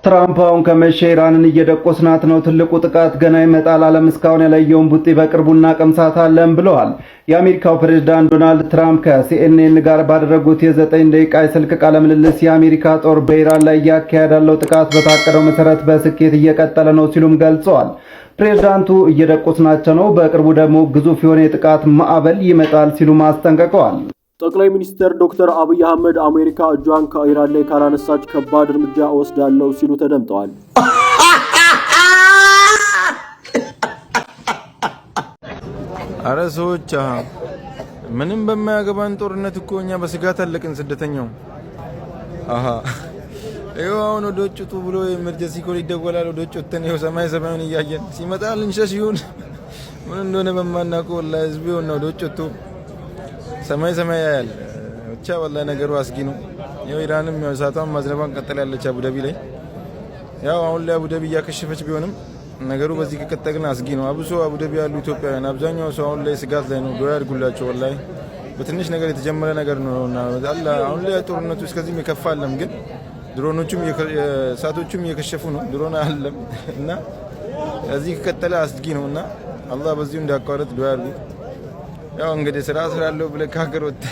ትራምፕ አሁን ከመሸ ኢራንን እየደቆስናት ነው፣ ትልቁ ጥቃት ገና ይመጣል፣ ዓለም እስካሁን ያላየውን ቡጢ በቅርቡ እናቀምሳታለን ብለዋል። የአሜሪካው ፕሬዝዳንት ዶናልድ ትራምፕ ከሲኤንኤን ጋር ባደረጉት የ9 ደቂቃ የስልክ ቃለ ምልልስ የአሜሪካ ጦር በኢራን ላይ እያካሄዳለው ጥቃት በታቀደው መሰረት በስኬት እየቀጠለ ነው ሲሉም ገልጸዋል። ፕሬዝዳንቱ እየደቆስናቸው ነው፣ በቅርቡ ደግሞ ግዙፍ የሆነ የጥቃት ማዕበል ይመጣል ሲሉ አስጠንቅቀዋል። ጠቅላይ ሚኒስትር ዶክተር አብይ አህመድ አሜሪካ እጇን ከኢራን ላይ ካላነሳች ከባድ እርምጃ ወስዳለሁ ሲሉ ተደምጠዋል። አረ ሰዎች ምንም በማያገባን ጦርነት እኮ እኛ በስጋት አለቅን። ስደተኛው ይኸው አሁን ወደ ውጭ ውጡ ብሎ ኤመርጀንሲ ኮል ይደወላል። ወደ ውጭ ወጥተን ይኸው ሰማዩን እያየን ሲመጣ ልንሸሽ ይሁን ምን እንደሆነ በማናውቀው ወላሂ ህዝብ ይሁን ወደ ውጭ ወጥቶ ሰማይ ያያል። ብቻ ወላሂ ነገሩ አስጊ ነው። ያው ኢራንም ያው እሳቷን ማዝነቧን ቀጥላለች አቡዳቢ ላይ። ያው አሁን ላይ አቡዳቢ እያከሸፈች ቢሆንም ነገሩ በዚህ ከቀጠልን አስጊ ነው። አብሶ አቡዳቢ ያሉ ኢትዮጵያውያን አብዛኛው ሰው አሁን ላይ ስጋት ላይ ነው። ዱዓ ያድርጉላቸው። ወላሂ በትንሽ ነገር የተጀመረ ነገር ነውና አሁን ላይ ጦርነቱ እስከዚህም የከፋ አለም፣ ግን ድሮኖቹም እሳቶቹም እየከሸፉ ነው። ድሮን አለም እና እዚህ ከቀጠለ አስጊ ነውና አላህ በዚሁ እንዳያቋርጥ ዱዓ ያድርጉ። ያው እንግዲህ ስራ ስራለው ብለ ከሀገር ወጥ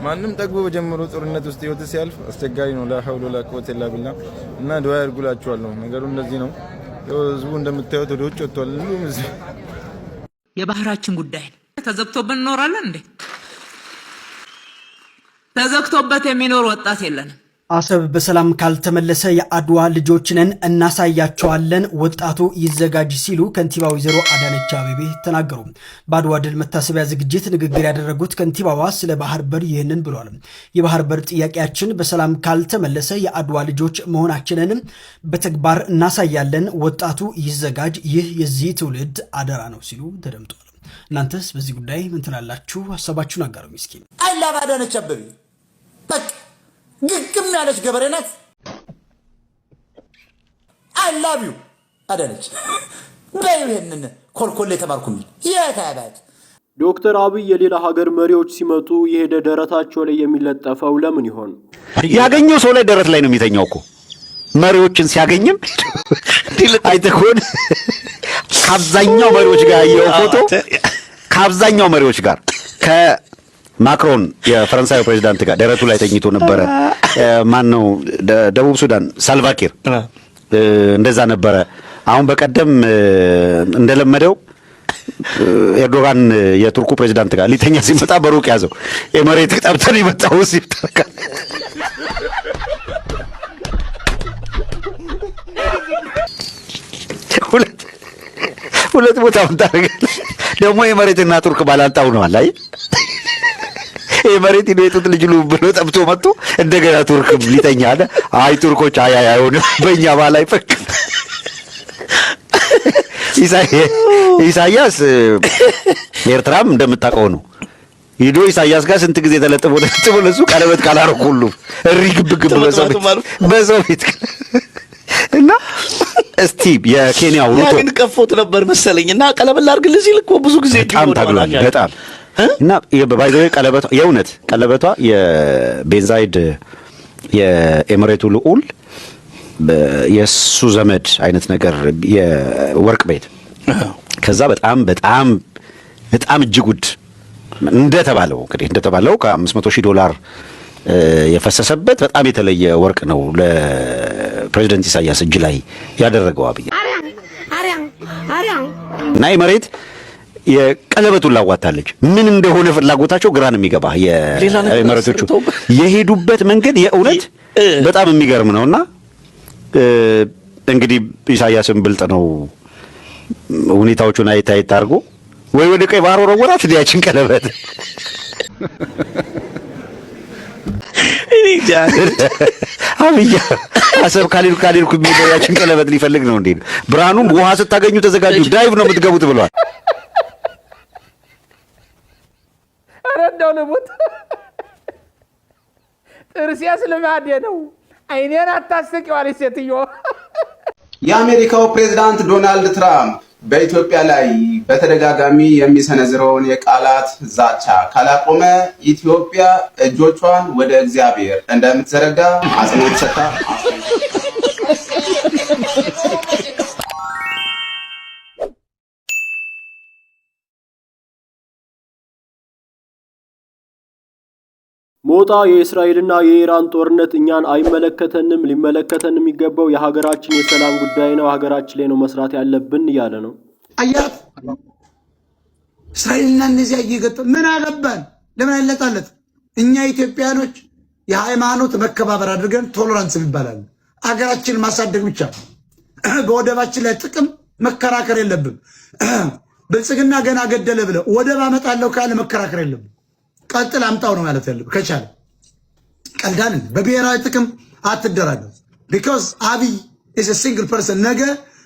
ማንም ጠግቦ በጀመሩ ጦርነት ውስጥ ህይወት ሲያልፍ አስቸጋሪ ነው። ላ ሐውለ ወላ ቁወተ ኢላ ቢላህ እና ዱዓ ያድርጉላችኋለሁ። ነገሩ እንደዚህ ነው። ያው ህዝቡ እንደምታዩት ወደ ውጭ ወጥቷል። የባህራችን ጉዳይ ተዘግቶብን እንኖራለን እንዴ? ተዘግቶበት የሚኖር ወጣት የለንም። አሰብ በሰላም ካልተመለሰ የአድዋ ልጆችንን እናሳያቸዋለን፣ ወጣቱ ይዘጋጅ ሲሉ ከንቲባው ወይዘሮ አዳነች አቤቤ ተናገሩ። በአድዋ ድል መታሰቢያ ዝግጅት ንግግር ያደረጉት ከንቲባዋ ስለ ባህር በር ይህንን ብሏል። የባህር በር ጥያቄያችን በሰላም ካልተመለሰ የአድዋ ልጆች መሆናችንን በተግባር እናሳያለን፣ ወጣቱ ይዘጋጅ፣ ይህ የዚህ ትውልድ አደራ ነው ሲሉ ተደምጧል። እናንተስ በዚህ ጉዳይ ምን ትላላችሁ? ሀሳባችሁን አጋሩ። ምስኪን አይላ አዳነች አቤቤ በቃ ግግም ያለች ገበሬ ናት። አይ ላቭ ዩ አዳነች በይሄንን ኮልኮሌ ተማርኩኝ የታባት ዶክተር አብይ የሌላ ሀገር መሪዎች ሲመጡ የሄደ ደረታቸው ላይ የሚለጠፈው ለምን ይሆን? ያገኘው ሰው ላይ ደረት ላይ ነው የሚተኛው እኮ። መሪዎችን ሲያገኝም አይተኮን ከአብዛኛው መሪዎች ጋር ያየው ፎቶ ከአብዛኛው መሪዎች ጋር ማክሮን የፈረንሳዩ ፕሬዝዳንት ጋር ደረቱ ላይ ተኝቶ ነበረ። ማን ነው ደቡብ ሱዳን ሳልቫኪር እንደዛ ነበረ። አሁን በቀደም እንደለመደው ኤርዶጋን የቱርኩ ፕሬዝዳንት ጋር ሊተኛ ሲመጣ በሩቅ ያዘው። የመሬት ጠብተን ይመጣው ሲተካ ሁለት ቦታ ምታረጋለ ደግሞ የመሬትና ቱርክ ባላንጣው ነው አላይ የመሬት ይነጡት ልጅ ብሎ ጠብቶ መጥቶ እንደገና ቱርክ ሊተኛ አለ። አይ ቱርኮች አይሆንም በእኛ ባላይ ፈክ ኢሳያስ ኤርትራም እንደምታውቀው ነው። ሂዶ ኢሳያስ ጋር ስንት ጊዜ ተለጥፎ ለሱ ቀለበት ካላረኩ ሁሉ እሪ ግብግብ በሰው ቤት እና እስቲ የኬንያው ሩቶ ያንን ከፎት ነበር መሰለኝና ቀለበት ላርግልህ ሲል እኮ ብዙ ጊዜ በጣም እና ባይዘው ቀለበቷ የእውነት ቀለበቷ የቤንዛይድ የኤምሬቱ ልዑል የሱ ዘመድ አይነት ነገር የወርቅ ቤት ከዛ በጣም እጅግ ውድ እንደተባለው እንግዲህ እንደተባለው ከ$500,000 የፈሰሰበት በጣም የተለየ ወርቅ ነው ለፕሬዝዳንት ኢሳያስ እጅ ላይ ያደረገው አብይ እና የመሬት የቀለበቱን ላዋታለች። ምን እንደሆነ ፍላጎታቸው ግራ ነው የሚገባ። የመሬቶቹ የሄዱበት መንገድ የእውነት በጣም የሚገርም ነውና እንግዲህ ኢሳያስን ብልጥ ነው ሁኔታዎቹን አይታይት አድርጎ ወይ ወደ ቀይ ባህር ወረወራት ዲያችን ቀለበት አብይ አሰብ ካሊልኩ የሚያችን ቀለበት ሊፈልግ ነው እንዴ? ብርሃኑም ውሃ ስታገኙ ተዘጋጁ ዳይቭ ነው የምትገቡት ብሏል። ረዳው ለሞት ጥርሲያስ ልማዴ ነው። አይኔን አታስቂዋል ሴትዮ። የአሜሪካው ፕሬዝዳንት ዶናልድ ትራምፕ በኢትዮጵያ ላይ በተደጋጋሚ የሚሰነዝረውን የቃላት ዛቻ ካላቆመ ኢትዮጵያ እጆቿን ወደ እግዚአብሔር እንደምትዘረጋ አጽንኦት ሰጥታ ሞጣ የእስራኤልና የኢራን ጦርነት እኛን አይመለከተንም፣ ሊመለከተን የሚገባው የሀገራችን የሰላም ጉዳይ ነው፣ ሀገራችን ላይ ነው መስራት ያለብን እያለ ነው። አያት እስራኤልና እነዚያ እየገጠ ምን አገባን? ለምን አይለጣለት? እኛ ኢትዮጵያኖች የሃይማኖት መከባበር አድርገን ቶለራንስ ይባላል። አገራችን ማሳደግ ብቻ በወደባችን ላይ ጥቅም መከራከር የለብን። ብልጽግና ገና ገደለ ብለ ወደብ አመጣለሁ ካለ መከራከር የለብን። ቀጥል አምጣው ነው ማለት ያለብን። ከቻለ ቀልዳን በብሔራዊ ጥቅም አትደራደሩ። ቢኮዝ አብይ is a single person። ነገ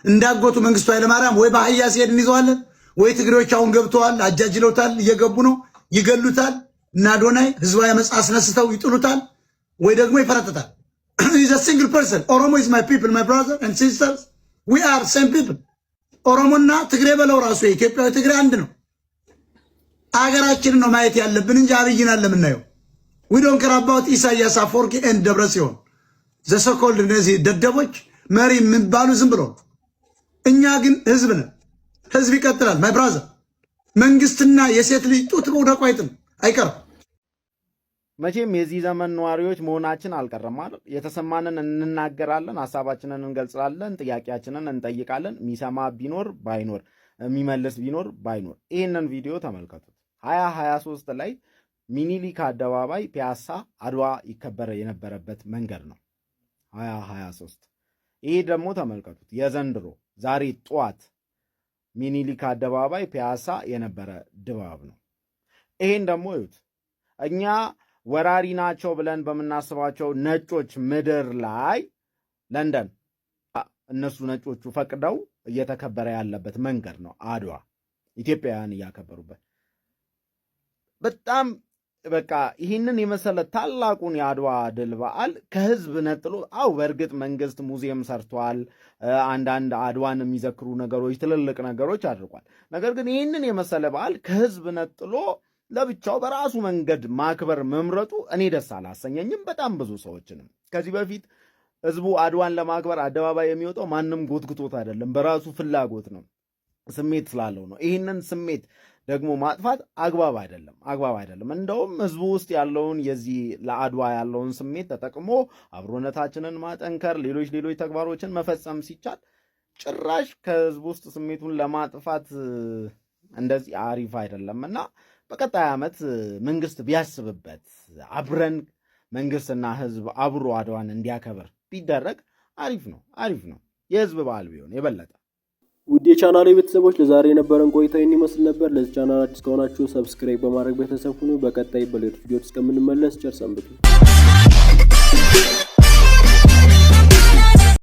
እንዳጎቱ መንግስቱ ኃይለማርያም ወይ በአህያ ሲሄድ እንይዘዋለን፣ ወይ ትግሬዎች አሁን ገብተዋል አጃጅለውታል፣ እየገቡ ነው ይገሉታል፣ እና አዶናይ ህዝባዊ አመጽ አስነስተው ይጥሉታል፣ ወይ ደግሞ ይፈረጥታል። is a single person። ኦሮሞ is my people, my brother and sisters, we are same people። ኦሮሞና ትግሬ በለው ራሱ የኢትዮጵያዊ ትግሬ አንድ ነው። አገራችንን ነው ማየት ያለብን እንጂ አብይን አለምናየው። we don't care about ኢሳያስ አፈወርቂ and ደብረጽዮን the so-called እነዚህ ደደቦች መሪ የሚባሉ ዝም ብሎ። እኛ ግን ህዝብ ነን። ህዝብ ይቀጥላል። my brother መንግስትና የሴት ልጅ ጡት መውደቁ አይቀርም። መቼም የዚህ ዘመን ነዋሪዎች መሆናችን አልቀረም ማለት የተሰማንን እንናገራለን፣ ሐሳባችንን እንገልጻለን፣ ጥያቄያችንን እንጠይቃለን። የሚሰማ ቢኖር ባይኖር፣ የሚመልስ ቢኖር ባይኖር። ይህንን ቪዲዮ ተመልከቱት። 2023 ላይ ሚኒሊክ አደባባይ ፒያሳ አድዋ ይከበር የነበረበት መንገድ ነው 2023። ይሄ ደግሞ ተመልከቱት የዘንድሮ ዛሬ ጠዋት ሚኒሊክ አደባባይ ፒያሳ የነበረ ድባብ ነው። ይሄን ደግሞ ይዩት። እኛ ወራሪ ናቸው ብለን በምናስባቸው ነጮች ምድር ላይ ለንደን እነሱ ነጮቹ ፈቅደው እየተከበረ ያለበት መንገድ ነው አድዋ፣ ኢትዮጵያውያን እያከበሩበት። በጣም በቃ ይህንን የመሰለ ታላቁን የአድዋ ድል በዓል ከህዝብ ነጥሎ፣ በእርግጥ መንግስት ሙዚየም ሰርቷል፣ አንዳንድ አድዋን የሚዘክሩ ነገሮች፣ ትልልቅ ነገሮች አድርጓል። ነገር ግን ይህንን የመሰለ በዓል ከህዝብ ነጥሎ ለብቻው በራሱ መንገድ ማክበር መምረጡ እኔ ደስ አላሰኘኝም። በጣም ብዙ ሰዎችንም ከዚህ በፊት ህዝቡ አድዋን ለማክበር አደባባይ የሚወጣው ማንም ጎትጉቶት አይደለም፣ በራሱ ፍላጎት ነው፣ ስሜት ስላለው ነው። ይህንን ስሜት ደግሞ ማጥፋት አግባብ አይደለም። እንደውም ህዝቡ ውስጥ ያለውን የዚህ ለአድዋ ያለውን ስሜት ተጠቅሞ አብሮነታችንን ማጠንከር፣ ሌሎች ተግባሮችን መፈጸም ሲቻል ጭራሽ ከህዝቡ ውስጥ ስሜቱን ለማጥፋት እንደዚህ አሪፍ አይደለምና በቀጣይ ዓመት መንግስት ቢያስብበት፣ አብረን መንግስትና ህዝብ አብሮ አድዋን እንዲያከብር ቢደረግ አሪፍ ነው። የህዝብ በዓል ቢሆን የበለጠ። ውድ የቻናሌ ቤተሰቦች ለዛሬ የነበረን ቆይታ ይህን ይመስል ነበር። ለዚህ ቻናል አዲስ ከሆናችሁ ሰብስክራይብ በማድረግ ቤተሰብ ሁኑ። በቀጣይ በሌሎች ቪዲዮዎች እስከምንመለስ ቸር ሰንብቱ።